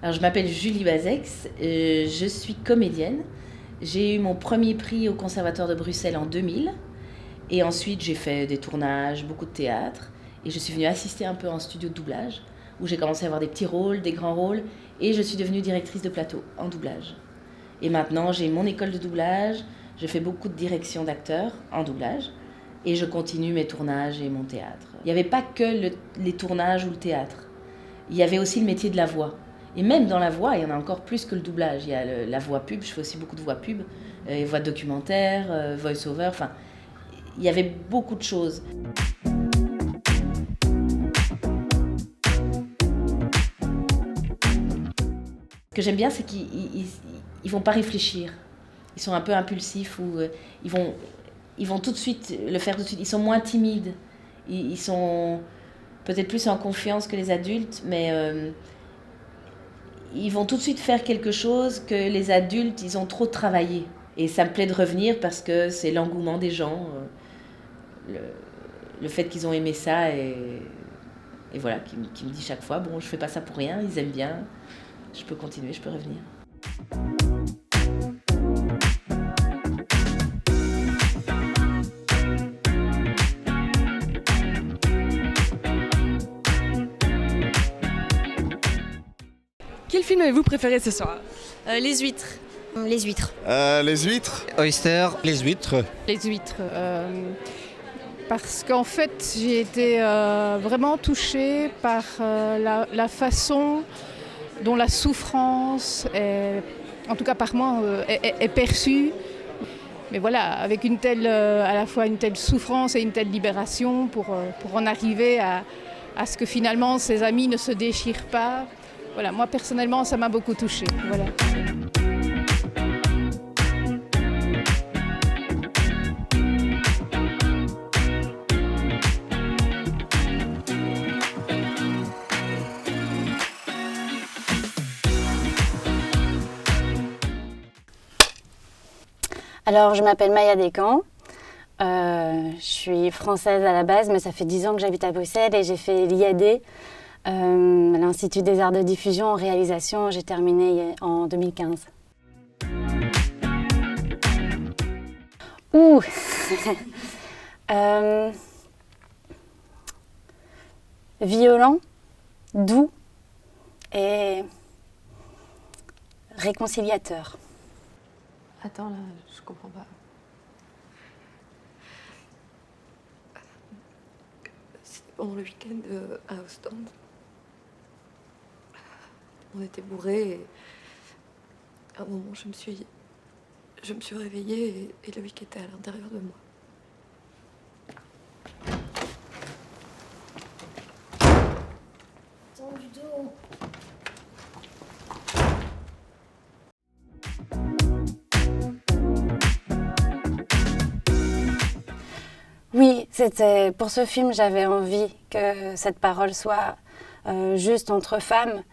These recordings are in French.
Alors, je m'appelle Julie Bazex, je suis comédienne. J'ai eu mon premier prix au Conservatoire de Bruxelles en 2000. Et ensuite, j'ai fait des tournages, beaucoup de théâtre. Et je suis venue assister un peu en studio de doublage, où j'ai commencé à avoir des petits rôles, des grands rôles. Et je suis devenue directrice de plateau en doublage. Et maintenant, j'ai mon école de doublage. Je fais beaucoup de direction d'acteurs en doublage. Et je continue mes tournages et mon théâtre. Il n'y avait pas que les tournages ou le théâtre. Il y avait aussi le métier de la voix. Et même dans la voix, il y en a encore plus que le doublage. Il y a la voix pub, je fais aussi beaucoup de voix pub, voix documentaire, voice-over, enfin, il y avait beaucoup de choses. Ce que j'aime bien, c'est qu'ils ne vont pas réfléchir. Ils sont un peu impulsifs ou ils vont tout de suite le faire tout de suite. Ils sont moins timides. Ils sont peut-être plus en confiance que les adultes, mais ils vont tout de suite faire quelque chose que les adultes, ils ont trop travaillé. Et ça me plaît de revenir parce que c'est l'engouement des gens, le fait qu'ils ont aimé ça et voilà, qui me dit chaque fois, bon, je fais pas ça pour rien, ils aiment bien, je peux continuer, je peux revenir. Quel film avez-vous préféré ce soir? Les huîtres. Les huîtres. Les huîtres. Oyster. Les huîtres. Les huîtres. Parce qu'en fait, j'ai été vraiment touchée par la façon dont la souffrance, en tout cas par moi, est perçue. Mais voilà, avec à la fois une telle souffrance et une telle libération pour en arriver à ce que finalement ses amis ne se déchirent pas. Voilà, moi personnellement, ça m'a beaucoup touchée. Voilà. Alors, je m'appelle Maya Descamps. Je suis française à la base, mais ça fait 10 ans que j'habite à Bruxelles et j'ai fait l'IAD, l'Institut des Arts de Diffusion en réalisation. J'ai terminé en 2015. Ouh Violent, doux et réconciliateur. Attends, là, je comprends pas. C'était pendant le week-end à Ostende. On était bourrés et à un moment, je me suis réveillée et Loïc était à l'intérieur de moi. Attends, du dos. Oui, pour ce film, j'avais envie que cette parole soit juste entre femmes.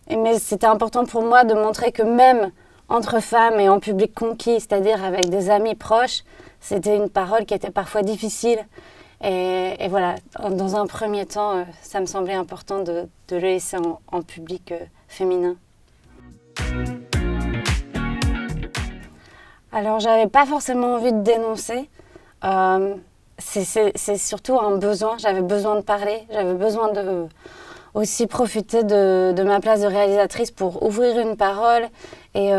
Mais c'était important pour moi de montrer que même entre femmes et en public conquis, c'est-à-dire avec des amis proches, c'était une parole qui était parfois difficile. Et voilà, dans un premier temps, ça me semblait important de le laisser en public féminin. Alors, j'avais pas forcément envie de dénoncer. C'est surtout un besoin. J'avais besoin de parler. J'avais besoin de aussi profiter de ma place de réalisatrice pour ouvrir une parole et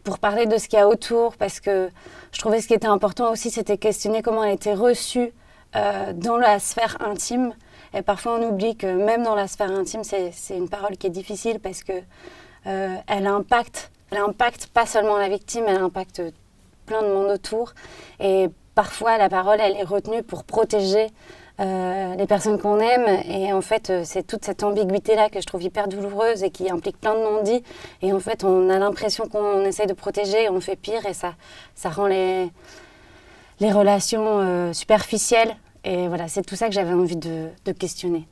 pour parler de ce qu'il y a autour. Parce que je trouvais ce qui était important aussi, c'était questionner comment elle était reçue dans la sphère intime. Et parfois, on oublie que même dans la sphère intime, c'est une parole qui est difficile parce que elle impacte pas seulement la victime, elle impacte plein de monde autour. Et parfois, la parole, elle est retenue pour protéger les personnes qu'on aime. Et en fait, c'est toute cette ambiguïté-là que je trouve hyper douloureuse et qui implique plein de non-dits. Et en fait, on a l'impression qu'on essaye de protéger et on fait pire. Et ça rend les relations superficielles. Et voilà, c'est tout ça que j'avais envie de questionner.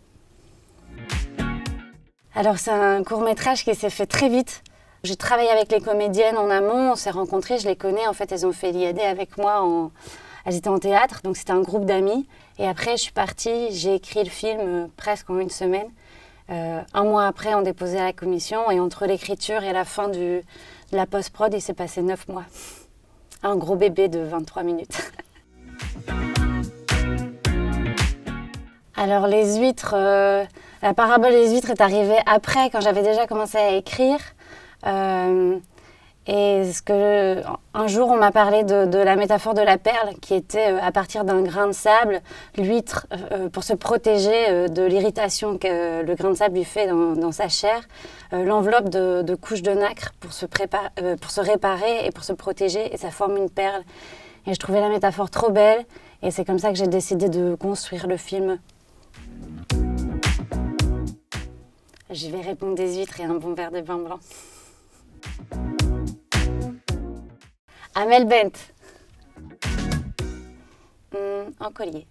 Alors, c'est un court-métrage qui s'est fait très vite. J'ai travaillé avec les comédiennes en amont, on s'est rencontrées, je les connais. En fait, elles ont fait l'IAD avec moi. Elles étaient en théâtre, donc c'était un groupe d'amis. Et après, je suis partie, j'ai écrit le film presque en une semaine. Un mois après, on déposait à la commission et entre l'écriture et la fin de la post-prod, il s'est passé 9 mois. Un gros bébé de 23 minutes. Alors les huîtres, la parabole des huîtres est arrivée après, quand j'avais déjà commencé à écrire. Un jour, on m'a parlé de la métaphore de la perle, qui était à partir d'un grain de sable, l'huître, pour se protéger de l'irritation que le grain de sable lui fait dans sa chair, l'enveloppe de couches de nacre pour se réparer et pour se protéger, et ça forme une perle. Et je trouvais la métaphore trop belle, et c'est comme ça que j'ai décidé de construire le film. Je vais répondre des huîtres et un bon verre de vin blanc. Amel Bent. Un collier.